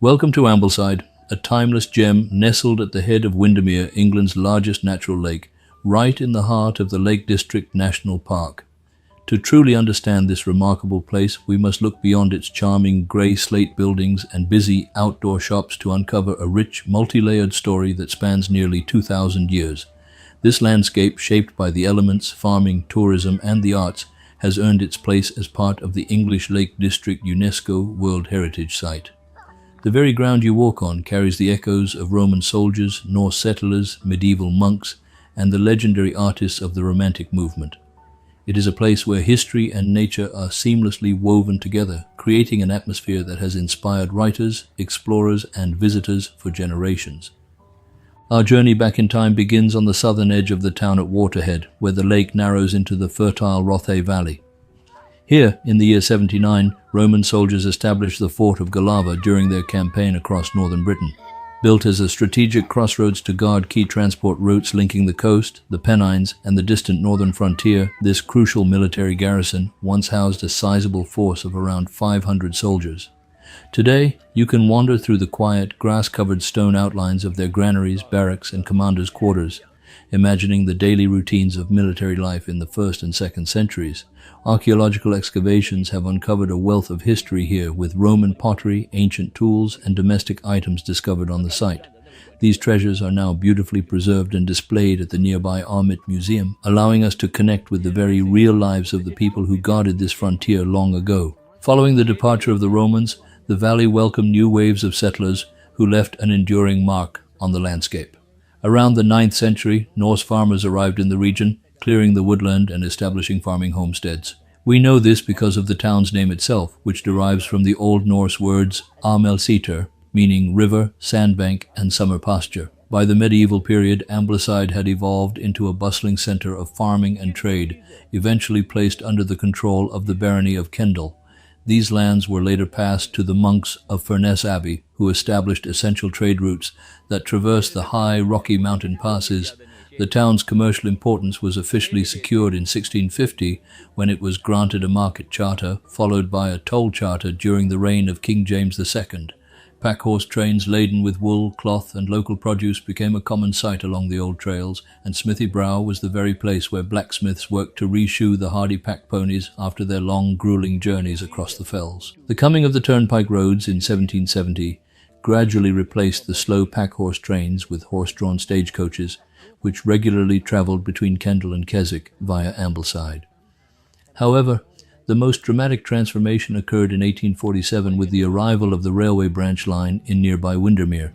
Welcome to Ambleside, a timeless gem nestled at the head of Windermere, England's largest natural lake, right in the heart of the Lake District National Park. To truly understand this remarkable place, we must look beyond its charming grey slate buildings and busy outdoor shops to uncover a rich, multi-layered story that spans nearly 2,000 years. This landscape, shaped by the elements, farming, tourism, and the arts, has earned its place as part of the English Lake District UNESCO World Heritage Site. The very ground you walk on carries the echoes of Roman soldiers, Norse settlers, medieval monks, and the legendary artists of the Romantic movement. It is a place where history and nature are seamlessly woven together, creating an atmosphere that has inspired writers, explorers, and visitors for generations. Our journey back in time begins on the southern edge of the town at Waterhead, where the lake narrows into the fertile Rothay Valley. Here, in the year 79, Roman soldiers established the fort of Galava during their campaign across northern Britain. Built as a strategic crossroads to guard key transport routes linking the coast, the Pennines, and the distant northern frontier, this crucial military garrison once housed a sizable force of around 500 soldiers. Today, you can wander through the quiet, grass-covered stone outlines of their granaries, barracks, and commanders' quarters, imagining the daily routines of military life in the 1st and 2nd centuries. Archaeological excavations have uncovered a wealth of history here, with Roman pottery, ancient tools, and domestic items discovered on the site. These treasures are now beautifully preserved and displayed at the nearby Armitt Museum, allowing us to connect with the very real lives of the people who guarded this frontier long ago. Following the departure of the Romans, the valley welcomed new waves of settlers who left an enduring mark on the landscape. Around the 9th century, Norse farmers arrived in the region, clearing the woodland and establishing farming homesteads. We know this because of the town's name itself, which derives from the Old Norse words Ambleside, meaning river, sandbank, and summer pasture. By the medieval period, Ambleside had evolved into a bustling center of farming and trade, eventually placed under the control of the barony of Kendal. These lands were later passed to the monks of Furness Abbey, who established essential trade routes that traversed the high, rocky mountain passes. The town's commercial importance was officially secured in 1650 when it was granted a market charter, followed by a toll charter during the reign of King James II. Pack-horse trains laden with wool, cloth, and local produce became a common sight along the old trails, and Smithy Brow was the very place where blacksmiths worked to reshoe the hardy pack ponies after their long, grueling journeys across the fells. The coming of the turnpike roads in 1770 gradually replaced the slow pack-horse trains with horse-drawn stagecoaches, which regularly travelled between Kendal and Keswick via Ambleside. However, the most dramatic transformation occurred in 1847 with the arrival of the railway branch line in nearby Windermere.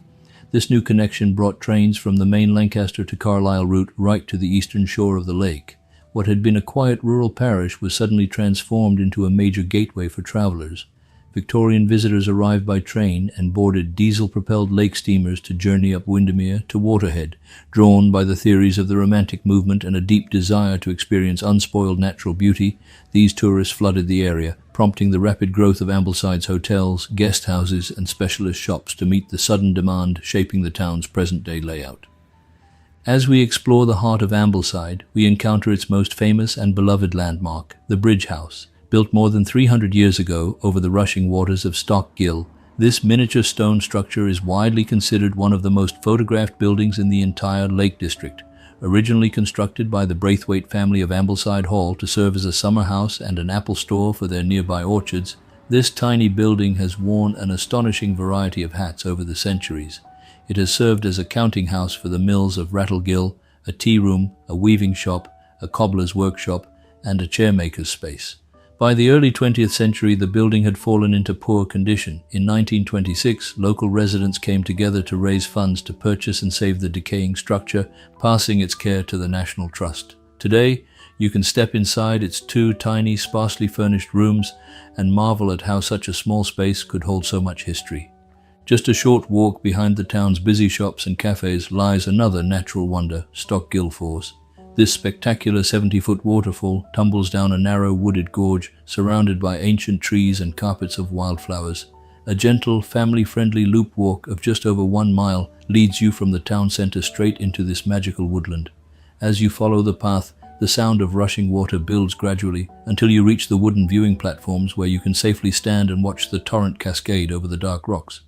This new connection brought trains from the main Lancaster to Carlisle route right to the eastern shore of the lake. What had been a quiet rural parish was suddenly transformed into a major gateway for travellers. Victorian visitors arrived by train and boarded diesel-propelled lake steamers to journey up Windermere to Waterhead. Drawn by the theories of the Romantic movement and a deep desire to experience unspoiled natural beauty, these tourists flooded the area, prompting the rapid growth of Ambleside's hotels, guest houses, and specialist shops to meet the sudden demand shaping the town's present-day layout. As we explore the heart of Ambleside, we encounter its most famous and beloved landmark, the Bridge House. Built more than 300 years ago over the rushing waters of Stock Gill, this miniature stone structure is widely considered one of the most photographed buildings in the entire Lake District. Originally constructed by the Braithwaite family of Ambleside Hall to serve as a summer house and an apple store for their nearby orchards, this tiny building has worn an astonishing variety of hats over the centuries. It has served as a counting house for the mills of Gill, a tea room, a weaving shop, a cobbler's workshop, and a chairmaker's space. By the early 20th century, the building had fallen into poor condition. In 1926, local residents came together to raise funds to purchase and save the decaying structure, passing its care to the National Trust. Today, you can step inside its 2 tiny, sparsely furnished rooms and marvel at how such a small space could hold so much history. Just a short walk behind the town's busy shops and cafes lies another natural wonder, Stock Gill Falls. This spectacular 70-foot waterfall tumbles down a narrow wooded gorge surrounded by ancient trees and carpets of wildflowers. A gentle, family-friendly loop walk of just over 1 mile leads you from the town centre straight into this magical woodland. As you follow the path, the sound of rushing water builds gradually until you reach the wooden viewing platforms where you can safely stand and watch the torrent cascade over the dark rocks.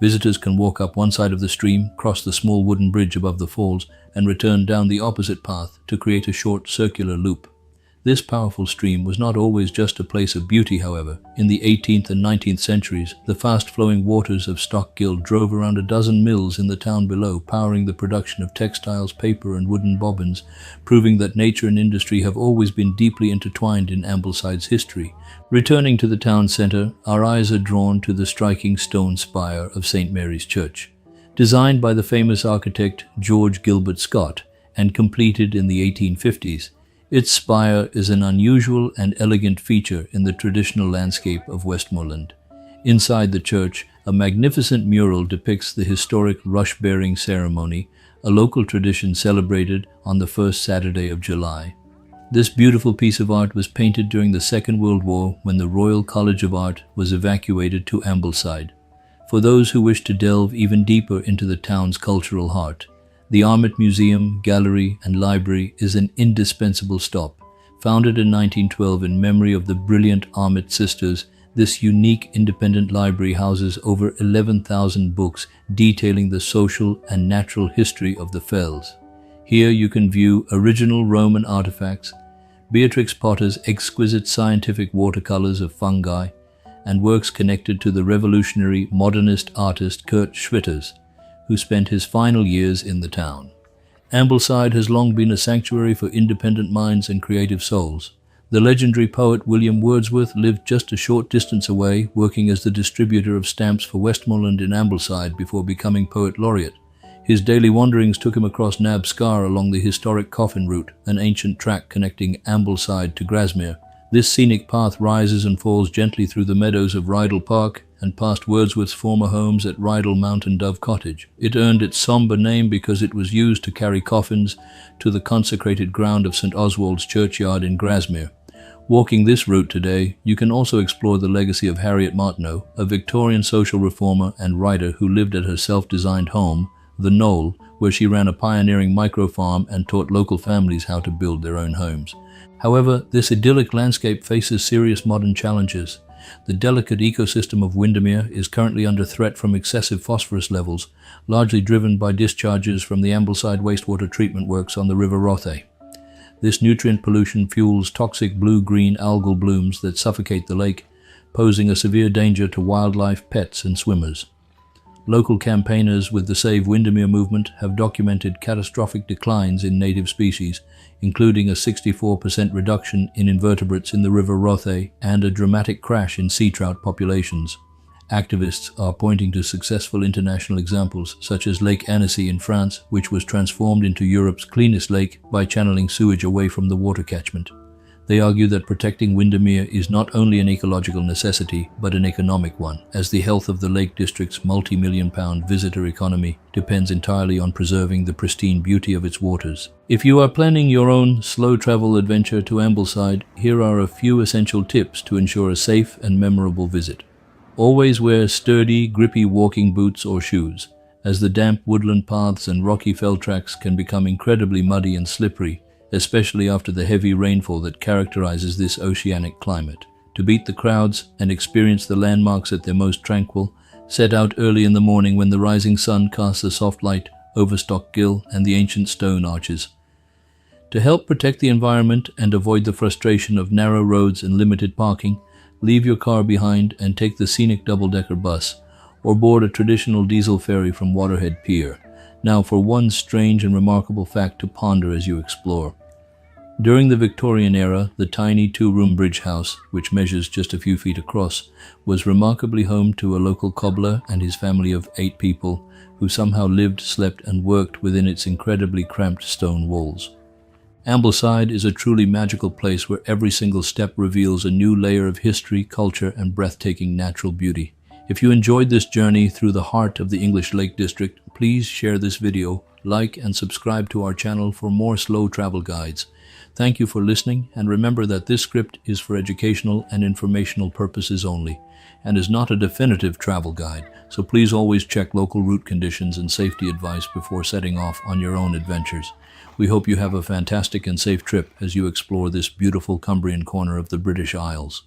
Visitors can walk up one side of the stream, cross the small wooden bridge above the falls, and return down the opposite path to create a short circular loop. This powerful stream was not always just a place of beauty, however. In the 18th and 19th centuries, the fast-flowing waters of Stock Gill drove around a dozen mills in the town below, powering the production of textiles, paper, and wooden bobbins, proving that nature and industry have always been deeply intertwined in Ambleside's history. Returning to the town centre, our eyes are drawn to the striking stone spire of St. Mary's Church. Designed by the famous architect George Gilbert Scott and completed in the 1850s, its spire is an unusual and elegant feature in the traditional landscape of Westmoreland. Inside the church, a magnificent mural depicts the historic rush-bearing ceremony, a local tradition celebrated on the first Saturday of July. This beautiful piece of art was painted during the Second World War when the Royal College of Art was evacuated to Ambleside. For those who wish to delve even deeper into the town's cultural heart, the Armitt Museum, Gallery, and Library is an indispensable stop. Founded in 1912 in memory of the brilliant Armitt sisters, this unique independent library houses over 11,000 books detailing the social and natural history of the Fells. Here you can view original Roman artifacts, Beatrix Potter's exquisite scientific watercolors of fungi, and works connected to the revolutionary modernist artist Kurt Schwitters, who spent his final years in the town. Ambleside has long been a sanctuary for independent minds and creative souls. The legendary poet William Wordsworth lived just a short distance away, working as the distributor of stamps for Westmoreland in Ambleside before becoming poet laureate. His daily wanderings took him across Nab Scar along the historic Coffin Route, an ancient track connecting Ambleside to Grasmere. This scenic path rises and falls gently through the meadows of Rydal Park and past Wordsworth's former homes at Rydal Mountain Dove Cottage. It earned its sombre name because it was used to carry coffins to the consecrated ground of St. Oswald's churchyard in Grasmere. Walking this route today, you can also explore the legacy of Harriet Martineau, a Victorian social reformer and writer who lived at her self-designed home, The Knoll, where she ran a pioneering micro-farm and taught local families how to build their own homes. However, this idyllic landscape faces serious modern challenges. The delicate ecosystem of Windermere is currently under threat from excessive phosphorus levels, largely driven by discharges from the Ambleside wastewater treatment works on the River Rothay. This nutrient pollution fuels toxic blue-green algal blooms that suffocate the lake, posing a severe danger to wildlife, pets, and swimmers. Local campaigners with the Save Windermere movement have documented catastrophic declines in native species, including a 64% reduction in invertebrates in the River Rothay and a dramatic crash in sea trout populations. Activists are pointing to successful international examples, such as Lake Annecy in France, which was transformed into Europe's cleanest lake by channeling sewage away from the water catchment. They argue that protecting Windermere is not only an ecological necessity, but an economic one, as the health of the Lake District's multi-million-pound visitor economy depends entirely on preserving the pristine beauty of its waters. If you are planning your own slow-travel adventure to Ambleside, here are a few essential tips to ensure a safe and memorable visit. Always wear sturdy, grippy walking boots or shoes, as the damp woodland paths and rocky fell tracks can become incredibly muddy and slippery, especially after the heavy rainfall that characterizes this oceanic climate. To beat the crowds and experience the landmarks at their most tranquil, set out early in the morning when the rising sun casts a soft light over Stock Gill and the ancient stone arches. To help protect the environment and avoid the frustration of narrow roads and limited parking, leave your car behind and take the scenic double-decker bus, or board a traditional diesel ferry from Waterhead Pier. Now for one strange and remarkable fact to ponder as you explore. During the Victorian era, the tiny two-room bridge house, which measures just a few feet across, was remarkably home to a local cobbler and his family of 8 people who somehow lived, slept, and worked within its incredibly cramped stone walls. Ambleside is a truly magical place where every single step reveals a new layer of history, culture, and breathtaking natural beauty. If you enjoyed this journey through the heart of the English Lake District, please share this video, like and subscribe to our channel for more slow travel guides. Thank you for listening, and remember that this script is for educational and informational purposes only, and is not a definitive travel guide, so please always check local route conditions and safety advice before setting off on your own adventures. We hope you have a fantastic and safe trip as you explore this beautiful Cumbrian corner of the British Isles.